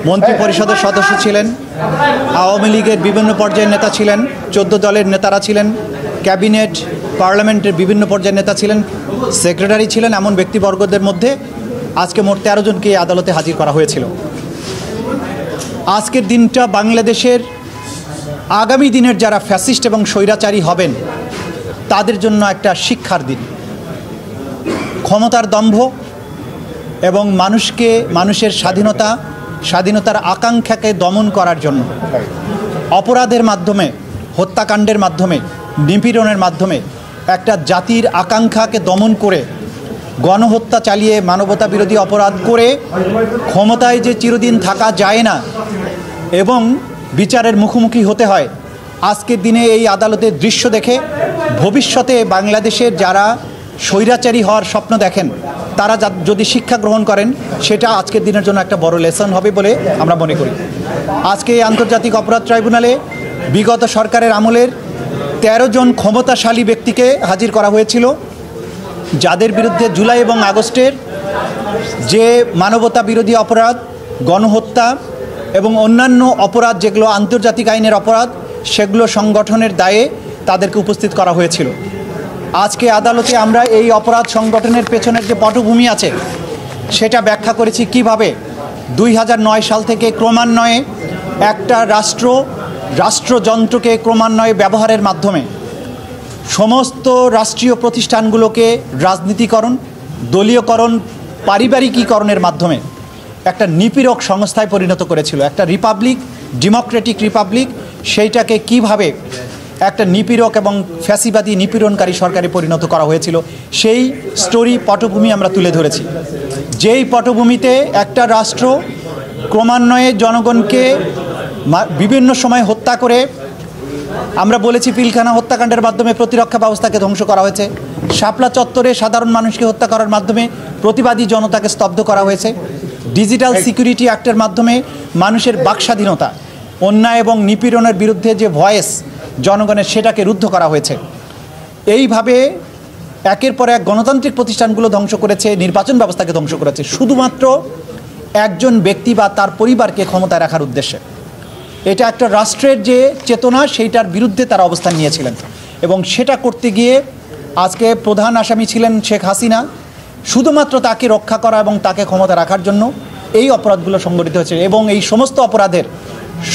মন্ত্রী পরিষদের সদস্য ছিলেন, আওয়ামী লীগের বিভিন্ন পর্যায়ের নেতা ছিলেন, 14 দলের নেতারা ছিলেন, ক্যাবিনেট পার্লামেন্টের বিভিন্ন পর্যায়ের নেতা ছিলেন, সেক্রেটারি ছিলেন, এমন ব্যক্তিবর্গদের মধ্যে আজকে মোট 13 জনকে আদালতে হাজির করা হয়েছিল। আজকের দিনটা বাংলাদেশের আগামী দিনের যারা ফ্যাসিস্ট এবং স্বৈরাচারী হবেন তাদের জন্য একটা শিক্ষার দিন। ক্ষমতার দম্ভ এবং মানুষের স্বাধীনতার আকাঙ্ক্ষাকে দমন করার জন্য অপরাধের মাধ্যমে, হত্যাকাণ্ডের মাধ্যমে, নিপীড়নের মাধ্যমে একটা জাতির আকাঙ্ক্ষাকে দমন করে গণহত্যা চালিয়ে মানবতা বিরোধী অপরাধ করে ক্ষমতায় যে চিরদিন থাকা যায় না এবং বিচারের মুখোমুখি হতে হয়, আজকের দিনে এই আদালতের দৃশ্য দেখে ভবিষ্যতে বাংলাদেশের যারা স্বৈরাচারী হওয়ার স্বপ্ন দেখেন তারা যদি শিক্ষা গ্রহণ করেন সেটা আজকের দিনের জন্য একটা বড় লেসন হবে বলে আমরা মনে করি। আজকে এই আন্তর্জাতিক অপরাধ ট্রাইব্যুনালে বিগত সরকারের আমলের 13 জন ক্ষমতাশালী ব্যক্তিকে হাজির করা হয়েছিল, যাদের বিরুদ্ধে জুলাই এবং আগস্টের যে মানবতা বিরোধী অপরাধ, গণহত্যা এবং অন্যান্য অপরাধ যেগুলো আন্তর্জাতিক আইনের অপরাধ, সেগুলো সংগঠনের দায়ে তাদেরকে উপস্থিত করা হয়েছিল। আজকে আদালতে আমরা এই অপরাধ সংগঠনের পেছনের যে পটভূমি আছে সেটা ব্যাখ্যা করেছি কিভাবে 2009 সাল থেকে ক্রমান্বয়ে একটা রাষ্ট্রযন্ত্রকে ক্রমান্বয়ে ব্যবহারের মাধ্যমে সমস্ত রাষ্ট্রীয় প্রতিষ্ঠানগুলোকে রাজনীতিকরণ, দলীয়করণ, পারিবারিকীকরণের মাধ্যমে একটা নিপীড়ক সংস্থায় পরিণত করেছিল। একটা ডেমোক্রেটিক রিপাবলিক, সেইটাকে কিভাবে একটা নিপীড়ক এবং ফ্যাসিবাদী নিপীড়নকারী সরকারে পরিণত করা হয়েছিল সেই স্টোরি পটভূমি আমরা তুলে ধরেছি। যেই পটভূমিতে একটা রাষ্ট্র ক্রমান্বয়ে জনগণকে বিভিন্ন সময় হত্যা করে, আমরা বলেছি পিলখানা হত্যাকাণ্ডের মাধ্যমে প্রতিরক্ষা ব্যবস্থাকে ধ্বংস করা হয়েছে, শাপলা চত্বরে সাধারণ মানুষকে হত্যা করার মাধ্যমে প্রতিবাদী জনতাকে স্তব্ধ করা হয়েছে, ডিজিটাল সিকিউরিটি অ্যাক্টের মাধ্যমে মানুষের বাকস্বাধীনতা, অন্যায় এবং নিপীড়নের বিরুদ্ধে যে ভয়েস জনগণের, সেটাকে রুদ্ধ করা হয়েছে। এইভাবে একের পর এক গণতান্ত্রিক প্রতিষ্ঠানগুলো ধ্বংস করেছে, নির্বাচন ব্যবস্থাকে ধ্বংস করেছে, শুধুমাত্র একজন ব্যক্তি বা তার পরিবারকে ক্ষমতায় রাখার উদ্দেশ্যে। এটা একটা রাষ্ট্রের যে চেতনা, সেইটার বিরুদ্ধে তারা অবস্থান নিয়েছিলেন এবং সেটা করতে গিয়ে আজকে প্রধান আসামি ছিলেন শেখ হাসিনা। শুধুমাত্র তাকে রক্ষা করা এবং তাকে ক্ষমতা রাখার জন্য এই অপরাধগুলো সংগঠিত হয়েছে এবং এই সমস্ত অপরাধের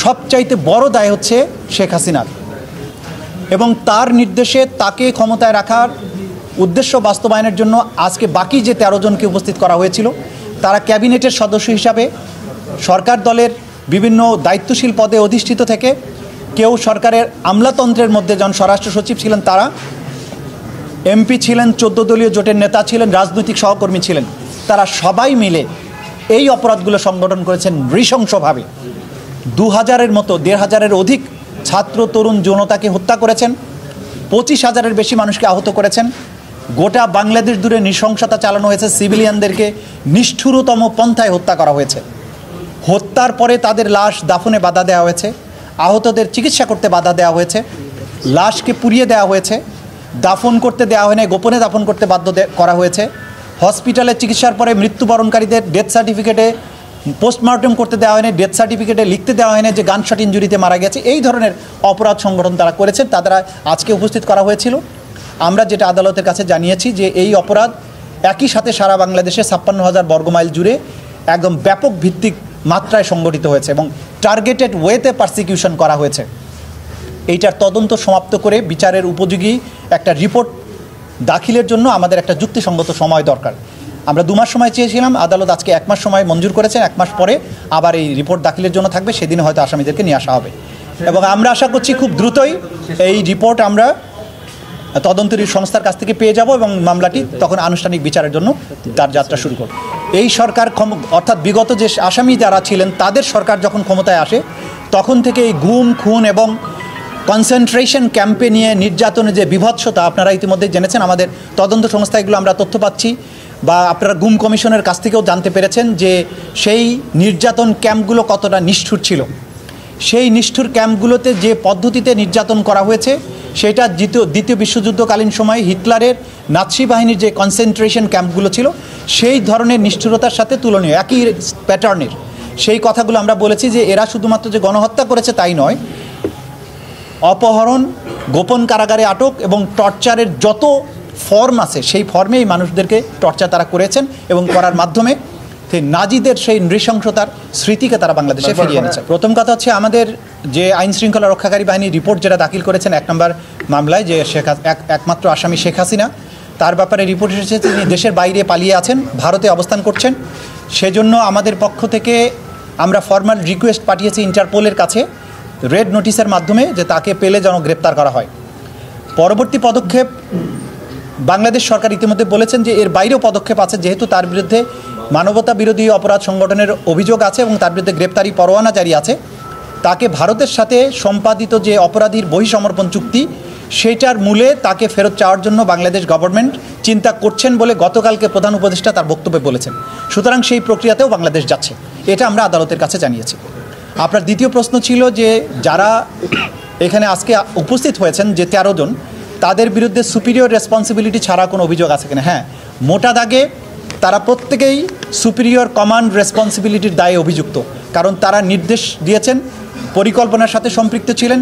সবচাইতে বড় দায় হচ্ছে শেখ হাসিনার এবং তার নির্দেশে তাকে ক্ষমতায় রাখার উদ্দেশ্য বাস্তবায়নের জন্য আজকে বাকি যে 13 জনকে উপস্থিত করা হয়েছিল তারা ক্যাবিনেটের সদস্য হিসাবে সরকার দলের বিভিন্ন দায়িত্বশীল পদে অধিষ্ঠিত থেকে, কেউ সরকারের আমলাতন্ত্রের মধ্যে জন স্বরাষ্ট্র সচিব ছিলেন, তারা এমপি ছিলেন, 14 দলীয় জোটের নেতা ছিলেন, রাজনৈতিক সহকর্মী ছিলেন, তারা সবাই মিলে এই অপরাধগুলো সংগঠন করেছেন নৃশংসভাবে। 2000-এর মতো 1500-এর অধিক ছাত্র তরুণ জনতাকে হত্যা করেছেন, 25,000-এর বেশি মানুষকে আহত করেছেন। গোটা বাংলাদেশ জুড়ে নৃশংসতা চালানো হয়েছে, সিভিলিয়ানদেরকে নিষ্ঠুরতম পন্থায় হত্যা করা হয়েছে। হত্যার পরে তাদের লাশ দাফনে বাধা দেওয়া হয়েছে, আহতদের চিকিৎসা করতে বাধা দেওয়া হয়েছে, লাশকে পুড়িয়ে দেওয়া হয়েছে, দাফন করতে দেওয়া হয় না, গোপনে দাফন করতে বাধ্য করা হয়েছে। হসপিটালে চিকিৎসার পরে মৃত্যুবরণকারীদের ডেথ সার্টিফিকেটে পোস্টমর্টম করতে দেওয়া হয়নি, ডেথ সার্টিফিকেটে লিখতে দেওয়া হয়নি যে গানশট ইনজুরিতে মারা গেছে। এই ধরনের অপরাধ সংগঠন তারা করেছে, তারা আজকে উপস্থিত করা হয়েছিল। আমরা যেটা আদালতের কাছে জানিয়েছি যে এই অপরাধ একই সাথে সারা বাংলাদেশে 56,000 বর্গমাইল জুড়ে একদম ব্যাপক ভিত্তিক মাত্রায় সংগঠিত হয়েছে এবং টার্গেটেড ওয়েতে পারসিকিউশন করা হয়েছে। এইটার তদন্ত সমাপ্ত করে বিচারের উপযোগী একটা রিপোর্ট দাখিলের জন্য আমাদের একটা যুক্তিসঙ্গত সময় দরকার। আমরা 2 মাস সময় চেয়েছিলাম, আদালত আজকে 1 মাস সময় মঞ্জুর করেছেন। 1 মাস পরে আবার এই রিপোর্ট দাখিলের জন্য থাকবে, সেদিনে হয়তো আসামিদেরকে নিয়ে আসা হবে এবং আমরা আশা করছি খুব দ্রুতই এই রিপোর্ট আমরা তদন্তের সংস্থার কাছ থেকে পেয়ে যাব এবং মামলাটি তখন আনুষ্ঠানিক বিচারের জন্য তার যাত্রা শুরু করবে। এই সরকার অর্থাৎ বিগত যে আসামি যারা ছিলেন তাদের সরকার যখন ক্ষমতায় আসে তখন থেকে এই গুম, খুন এবং কনসেন্ট্রেশন ক্যাম্পে নিয়ে নির্যাতনের যে বিভৎসতা আপনারা ইতিমধ্যে জেনেছেন। আমাদের তদন্ত সংস্থা এগুলো আমরা তথ্য পাচ্ছি বা আপনারা গুম কমিশনের কাছ থেকেও জানতে পেরেছেন যে সেই নির্যাতন ক্যাম্পগুলো কতটা নিষ্ঠুর ছিল। সেই নিষ্ঠুর ক্যাম্পগুলোতে যে পদ্ধতিতে নির্যাতন করা হয়েছে সেটা দ্বিতীয় বিশ্বযুদ্ধকালীন সময়ে হিটলারের নাৎসি বাহিনীর যে কনসেন্ট্রেশন ক্যাম্পগুলো ছিল সেই ধরনের নিষ্ঠুরতার সাথে তুলনীয়, একই প্যাটার্নের। সেই কথাগুলো আমরা বলেছি যে এরা শুধুমাত্র যে গণহত্যা করেছে তাই নয়, অপহরণ, গোপন কারাগারে আটক এবং টর্চারের যত ফর্ম আছে সেই ফর্মে এই মানুষদেরকে টর্চার তারা করেছেন এবং করার মাধ্যমে নাজিদের সেই নৃশংসতার স্মৃতিকে তারা বাংলাদেশে ফিরিয়ে এনেছে। প্রথম কথা হচ্ছে আমাদের যে আইন শৃঙ্খলা রক্ষাকারী বাহিনীর রিপোর্ট যেটা দাখিল করেছেন 1 নম্বর মামলায়, যে একমাত্র আসামি শেখ হাসিনা, তার ব্যাপারে রিপোর্ট এসেছে তিনি দেশের বাইরে পালিয়ে আছেন, ভারতে অবস্থান করছেন। সেজন্য আমাদের পক্ষ থেকে আমরা ফর্মাল রিকোয়েস্ট পাঠিয়েছি ইন্টারপোলের কাছে রেড নোটিশের মাধ্যমে যে তাকে পেলে যেন গ্রেপ্তার করা হয়। পরবর্তী পদক্ষেপ বাংলাদেশ সরকার ইতিমধ্যে বলেছেন যে এর বাইরেও পদক্ষেপ আছে, যেহেতু তার বিরুদ্ধে মানবতা বিরোধী অপরাধ সংগঠনের অভিযোগ আছে এবং তার বিরুদ্ধে গ্রেপ্তারি পরোয়ানা জারি আছে, তাকে ভারতের সাথে সম্পাদিত যে অপরাধীর বহিঃসমর্পণ চুক্তি সেইটার মূলে তাকে ফেরত চাওয়ার জন্য বাংলাদেশ গভর্নমেন্ট চিন্তা করছেন বলে গতকালকে প্রধান উপদেষ্টা তার বক্তব্যে বলেছেন। সুতরাং সেই প্রক্রিয়াতেও বাংলাদেশ যাচ্ছে, এটা আমরা আদালতের কাছে জানিয়েছি। আপনার দ্বিতীয় প্রশ্ন ছিল যে যারা এখানে আজকে উপস্থিত হয়েছেন যে 13 জন, তাদের বিরুদ্ধে সুপিরিয়র রেসপন্সিবিলিটি ছাড়া কোনো অভিযোগ আছে কিনা? হ্যাঁ, মোটা দাগে তারা প্রত্যেকেই সুপিরিয়র কমান্ড রেসপন্সিবিলিটির দায়ে অভিযুক্ত, কারণ তারা নির্দেশ দিয়েছেন, পরিকল্পনার সাথে সম্পৃক্ত ছিলেন,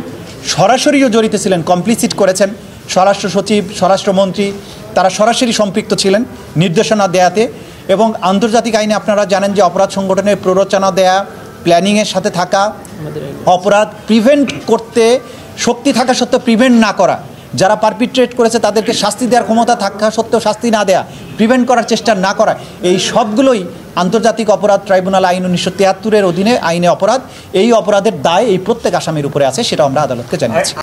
সরাসরিও জড়িত ছিলেন, কমপ্লিসিট করেছেন। স্বরাষ্ট্র সচিব, স্বরাষ্ট্রমন্ত্রী তারা সরাসরি সম্পৃক্ত ছিলেন নির্দেশনা দেয়াতে। এবং আন্তর্জাতিক আইনে আপনারা জানেন যে অপরাধ সংগঠনের প্ররোচনা দেয়া, প্ল্যানিংয়ের সাথে থাকা, অপরাধ প্রিভেন্ট করতে শক্তি থাকা সত্ত্বেও প্রিভেন্ট না করা, যারা পারপিট্রেট করেছে তাদেরকে শাস্তি দেওয়ার ক্ষমতা থাকা সত্ত্বেও শাস্তি না দেয়া, প্রিভেন্ট করার চেষ্টা না করা, এই সবগুলোই আন্তর্জাতিক অপরাধ ট্রাইব্যুনাল আইন 1973-এর অধীনে আইনে অপরাধ। এই অপরাধের দায় এই প্রত্যেক আসামির উপরে আছে, সেটা আমরা আদালতকে জানিয়েছি।